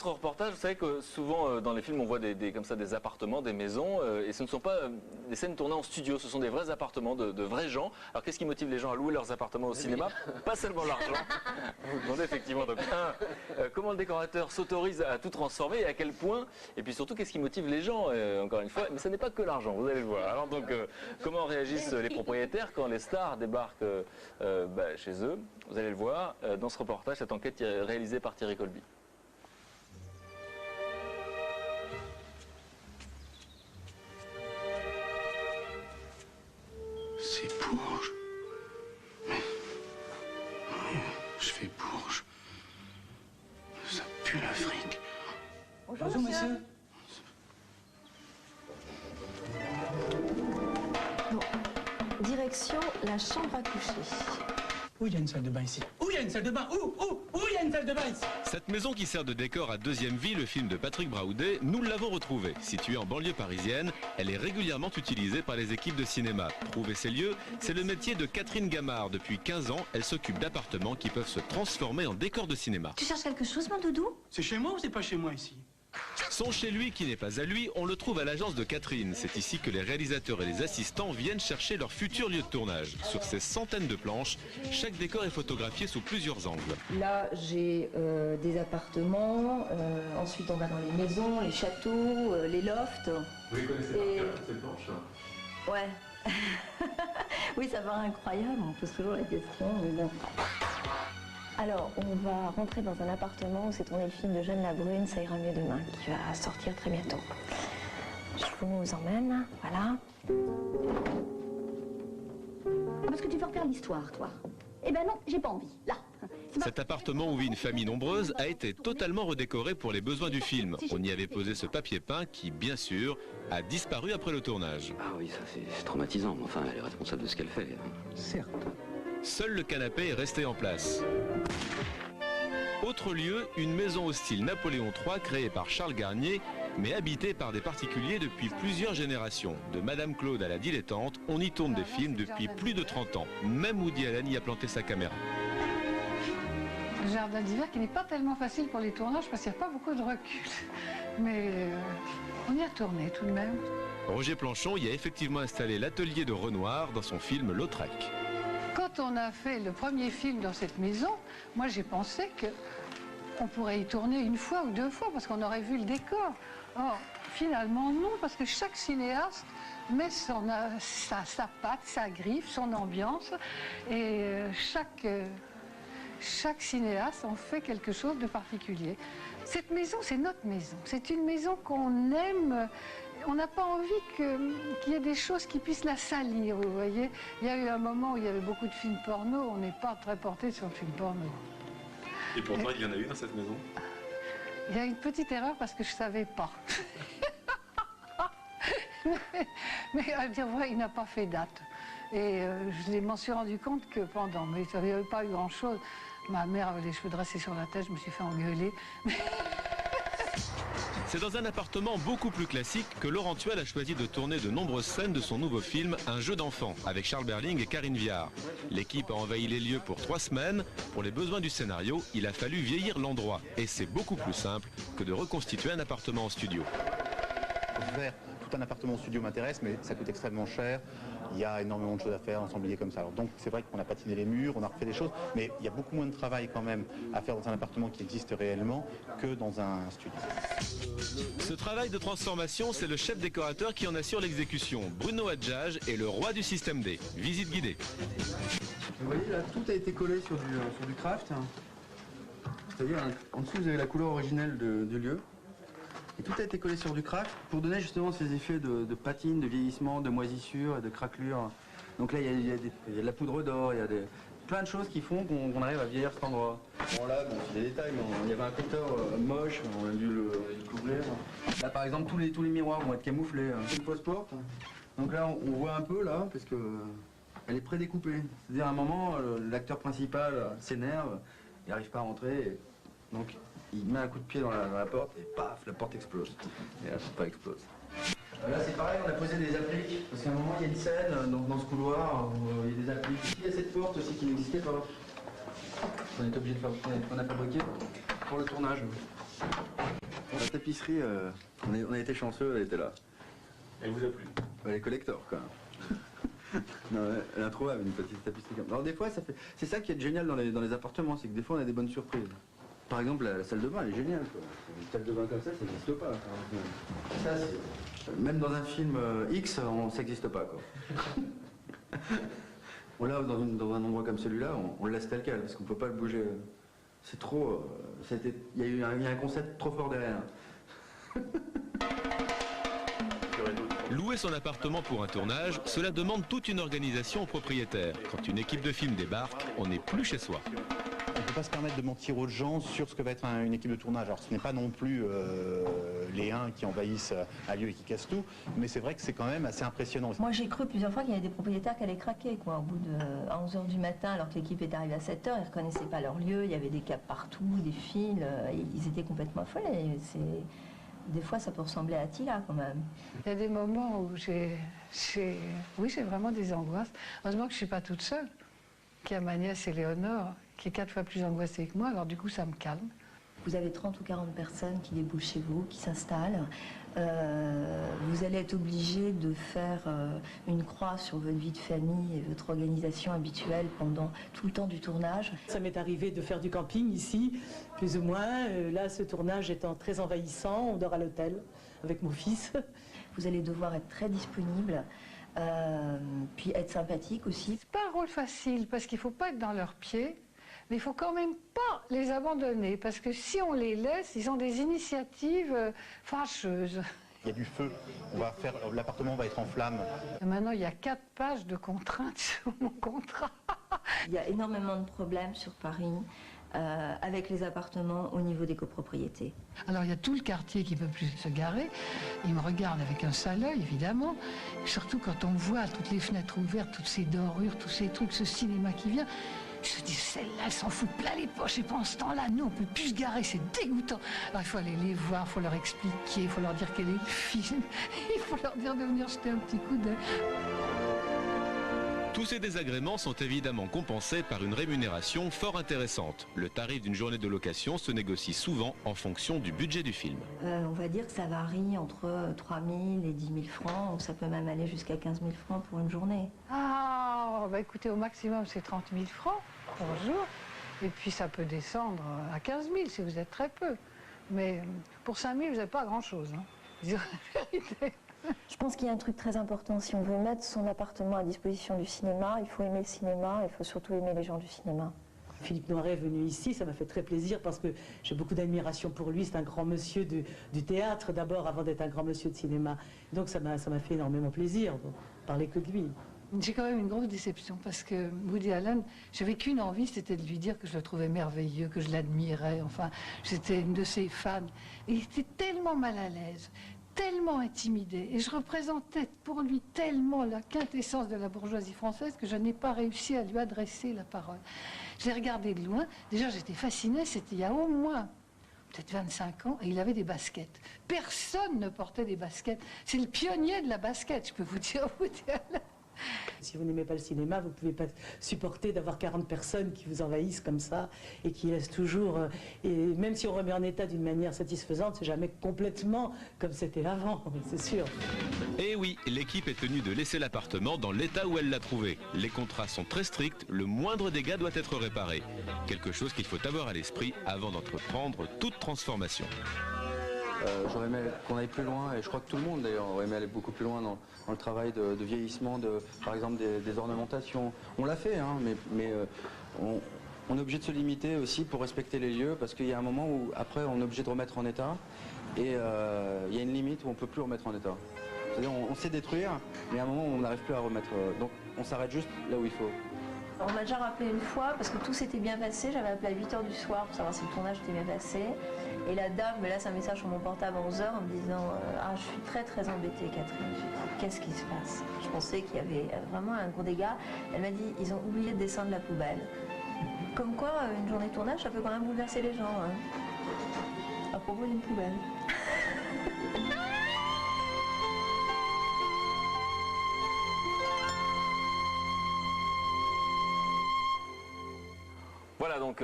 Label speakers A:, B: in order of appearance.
A: Notre reportage, vous savez que souvent dans les films on voit comme ça des appartements, des maisons, et ce ne sont pas des scènes tournées en studio, ce sont des vrais appartements de vrais gens. Alors qu'est-ce qui motive les gens à louer leurs appartements au cinéma? Pas seulement l'argent. Vous vous demandez effectivement donc comment le décorateur s'autorise à tout transformer et à quel point, et puis surtout qu'est-ce qui motive les gens encore une fois, mais ce n'est pas que l'argent, vous allez le voir. Alors donc comment réagissent les propriétaires quand les stars débarquent chez eux? Vous allez le voir dans ce reportage, cette enquête réalisée par Thierry Colby.
B: C'est Bourges. Mais... oui, je fais Bourges. Ça pue l'Afrique.
C: Bonjour, monsieur.
D: Bon, direction la chambre à coucher.
C: Où il y a une salle de bain ici? Où il y a une salle de bain? Où il y a une salle de bain ici?
E: Cette maison qui sert de décor à Deuxième Vie, le film de Patrick Braoudet, nous l'avons retrouvée. Située en banlieue parisienne, elle est régulièrement utilisée par les équipes de cinéma. Trouver ces lieux, c'est le métier de Catherine Gamard. Depuis 15 ans, elle s'occupe d'appartements qui peuvent se transformer en décor de cinéma.
D: Tu cherches quelque chose, mon doudou?
C: C'est chez moi ou c'est pas chez moi ici?
E: Son chez lui qui n'est pas à lui, on le trouve à l'agence de Catherine. C'est ici que les réalisateurs et les assistants viennent chercher leur futur lieu de tournage. Sur ces centaines de planches, chaque décor est photographié sous plusieurs angles.
D: Là, j'ai des appartements, ensuite on va dans les maisons, les châteaux, les lofts.
A: Vous les connaissez par cœur, ces planches?
D: Ouais. Oui, ça va incroyable, on pose toujours la question, mais bon. Alors, on va rentrer dans un appartement où s'est tourné le film de Jeanne Labrune, Ça ira mieux demain, qui va sortir très bientôt. Je vous emmène, voilà.
F: Parce que tu veux refaire l'histoire, toi. Eh ben non, j'ai pas envie, là.
E: Cet appartement où vit une famille nombreuse a été totalement redécoré pour les besoins du film. On y avait posé ce papier peint qui, bien sûr, a disparu après le tournage.
G: Ah oui, ça c'est traumatisant, mais enfin, elle est responsable de ce qu'elle fait.
C: Certes.
E: Seul le canapé est resté en place. Autre lieu, une maison au style Napoléon III créée par Charles Garnier, mais habitée par des particuliers depuis plusieurs générations. De Madame Claude à la dilettante, on y tourne des films depuis plus de 30 ans. Même Woody Allen y a planté sa caméra.
H: Le jardin d'hiver qui n'est pas tellement facile pour les tournages parce qu'il n'y a pas beaucoup de recul. Mais on y a tourné tout de même.
E: Roger Planchon y a effectivement installé l'atelier de Renoir dans son film Lautrec.
H: Quand on a fait le premier film dans cette maison, moi j'ai pensé qu'on pourrait y tourner une fois ou deux fois parce qu'on aurait vu le décor. Or, finalement non, parce que chaque cinéaste met sa patte, sa griffe, son ambiance, et chaque cinéaste en fait quelque chose de particulier. Cette maison, c'est notre maison. C'est une maison qu'on aime. On n'a pas envie qu'il y ait des choses qui puissent la salir, vous voyez. Il y a eu un moment où il y avait beaucoup de films porno, on n'est pas très porté sur le film porno.
A: Et pourtant, il y en a eu dans cette maison?
H: Il y a une petite erreur parce que je ne savais pas. mais à dire vrai, il n'a pas fait date. Et je m'en suis rendu compte que pendant, mais il n'y avait pas eu grand-chose. Ma mère avait les cheveux dressés sur la tête, je me suis fait engueuler.
E: C'est dans un appartement beaucoup plus classique que Laurent Tuel a choisi de tourner de nombreuses scènes de son nouveau film Un jeu d'enfant avec Charles Berling et Karine Viard. L'équipe a envahi les lieux pour 3 semaines. Pour les besoins du scénario, il a fallu vieillir l'endroit. Et c'est beaucoup plus simple que de reconstituer un appartement en studio.
I: Faire tout un appartement en studio m'intéresse, mais ça coûte extrêmement cher. Il y a énormément de choses à faire, ensemblier comme ça. Alors donc c'est vrai qu'on a patiné les murs, on a refait des choses, mais il y a beaucoup moins de travail quand même à faire dans un appartement qui existe réellement que dans un studio.
E: Ce travail de transformation, c'est le chef décorateur qui en assure l'exécution. Bruno Hadjage est le roi du système D. Visite guidée.
J: Vous voyez là, tout a été collé sur du craft. C'est-à-dire en dessous vous avez la couleur originelle du lieu. Et tout a été collé sur du craft pour donner justement ces effets de patine, de vieillissement, de moisissure et de craquelure. Donc là, il y a de la poudre d'or, il y a plein de choses qui font qu'on arrive à vieillir cet endroit. Bon là, c'est des détails, mais il y avait un compteur moche, on a dû le couvrir. Là par exemple, tous les miroirs vont être camouflés. C'est une fausse porte. Donc là, on voit un peu là, parce que elle est prédécoupée. C'est-à-dire à un moment, l'acteur principal s'énerve, il n'arrive pas à rentrer. Donc il met un coup de pied dans la porte et paf, la porte explose. Et la porte explose. Là c'est pareil, on a posé des appliques, parce qu'à un moment il y a une scène dans ce couloir où il y a des appliques. Il y a cette porte aussi qui n'existait pas. On est obligé de faire, on a fabriqué pour le tournage. tapisserie, on a été chanceux, elle était là.
E: Elle vous a plu?
J: Elle est collector quand même. Non, elle est introuvable, une petite tapisserie comme ça. Alors des fois, c'est ça qui est génial dans les appartements, c'est que des fois on a des bonnes surprises. Par exemple, la salle de bain, elle est géniale, quoi. Une salle de bain comme ça n'existe pas. Ça, même dans un film X, ça n'existe pas, quoi. Là, dans un endroit comme celui-là, on le laisse tel quel, parce qu'on ne peut pas le bouger. C'est trop... Il y a un concept trop fort derrière.
E: Louer son appartement pour un tournage, cela demande toute une organisation au propriétaire. Quand une équipe de film débarque, on n'est plus chez soi.
I: On ne peut pas se permettre de mentir aux gens sur ce que va être une équipe de tournage. Alors ce n'est pas non plus les uns qui envahissent un lieu et qui cassent tout, mais c'est vrai que c'est quand même assez impressionnant.
D: Moi j'ai cru plusieurs fois qu'il y avait des propriétaires qui allaient craquer, quoi. Au bout de 11h du matin, alors que l'équipe est arrivée à 7h, ils ne reconnaissaient pas leur lieu, il y avait des câbles partout, des fils, ils étaient complètement affolés. Des fois ça peut ressembler à Attila quand même.
H: Il y a des moments où j'ai vraiment des angoisses. Heureusement que je ne suis pas toute seule, qu'il y a ma nièce Éléonore, qui est 4 fois plus angoissée que moi, alors du coup ça me calme.
D: Vous avez 30 ou 40 personnes qui déboulent chez vous, qui s'installent. Vous allez être obligé de faire une croix sur votre vie de famille et votre organisation habituelle pendant tout le temps du tournage.
K: Ça m'est arrivé de faire du camping ici, plus ou moins. Là, ce tournage étant très envahissant, on dort à l'hôtel avec mon fils.
D: Vous allez devoir être très disponible. Puis être sympathique aussi.
H: C'est pas un rôle facile parce qu'il ne faut pas être dans leurs pieds, mais il ne faut quand même pas les abandonner parce que si on les laisse, ils ont des initiatives fâcheuses.
I: Il y a du feu, l'appartement va être en flammes.
H: Et maintenant, il y a 4 pages de contraintes sur mon contrat.
D: Il y a énormément de problèmes sur Paris. Avec les appartements au niveau des copropriétés.
H: Alors il y a tout le quartier qui ne peut plus se garer. Ils me regardent avec un sale œil, évidemment. Surtout quand on voit toutes les fenêtres ouvertes, toutes ces dorures, tous ces trucs, ce cinéma qui vient. Je me dis, celle-là, elle s'en fout plein les poches. Et pendant ce temps-là, nous, on ne peut plus se garer, c'est dégoûtant. Alors il faut aller les voir, il faut leur expliquer, il faut leur dire quel est le film. Il faut leur dire de venir jeter un petit coup d'œil.
E: Tous ces désagréments sont évidemment compensés par une rémunération fort intéressante. Le tarif d'une journée de location se négocie souvent en fonction du budget du film.
D: On va dire que ça varie entre 3 000 et 10 000 francs, ou ça peut même aller jusqu'à 15 000 francs pour une journée.
H: Ah, bah écoutez, au maximum c'est 30 000 francs par jour, et puis ça peut descendre à 15 000 si vous êtes très peu. Mais pour 5 000, vous n'avez pas grand-chose, hein. Disons la vérité.
D: Je pense qu'il y a un truc très important. Si on veut mettre son appartement à disposition du cinéma, il faut aimer le cinéma, il faut surtout aimer les gens du cinéma.
K: Philippe Noiret est venu ici, ça m'a fait très plaisir parce que j'ai beaucoup d'admiration pour lui. C'est un grand monsieur du théâtre d'abord avant d'être un grand monsieur de cinéma. Donc ça m'a fait énormément plaisir de parler que de lui.
H: J'ai quand même une grosse déception parce que Woody Allen, j'avais qu'une envie, c'était de lui dire que je le trouvais merveilleux, que je l'admirais, enfin, j'étais une de ses fans. Et il était tellement mal à l'aise, tellement intimidé, et je représentais pour lui tellement la quintessence de la bourgeoisie française que je n'ai pas réussi à lui adresser la parole. Je l'ai regardé de loin, déjà j'étais fascinée, c'était il y a au moins peut-être 25 ans, et il avait des baskets. Personne ne portait des baskets. C'est le pionnier de la basket, je peux vous dire, Woody Allen.
K: Si vous n'aimez pas le cinéma, vous ne pouvez pas supporter d'avoir 40 personnes qui vous envahissent comme ça et qui laissent toujours... et même si on remet en état d'une manière satisfaisante, c'est jamais complètement comme c'était avant, c'est sûr.
E: Et oui, l'équipe est tenue de laisser l'appartement dans l'état où elle l'a trouvé. Les contrats sont très stricts, le moindre dégât doit être réparé. Quelque chose qu'il faut avoir à l'esprit avant d'entreprendre toute transformation.
J: J'aurais aimé qu'on aille plus loin, et je crois que tout le monde d'ailleurs aurait aimé aller beaucoup plus loin dans le travail de vieillissement, par exemple des ornementations. On l'a fait, hein, mais on est obligé de se limiter aussi pour respecter les lieux, parce qu'il y a un moment où après on est obligé de remettre en état, et il y a une limite où on ne peut plus remettre en état. C'est-à-dire on sait détruire, mais à un moment où on n'arrive plus à remettre, donc on s'arrête juste là où il faut.
D: On m'a déjà rappelé une fois, parce que tout s'était bien passé, j'avais appelé à 8h du soir pour savoir si le tournage était bien passé. Et la dame me laisse un message sur mon portable à 11h en me disant « Ah, je suis très très embêtée, Catherine. » Qu'est-ce qui se passe? Je pensais qu'il y avait vraiment un gros dégât. Elle m'a dit « Ils ont oublié de descendre la poubelle. » Comme quoi, une journée de tournage, ça peut quand même bouleverser les gens. Hein. À propos d'une poubelle.
A: Voilà donc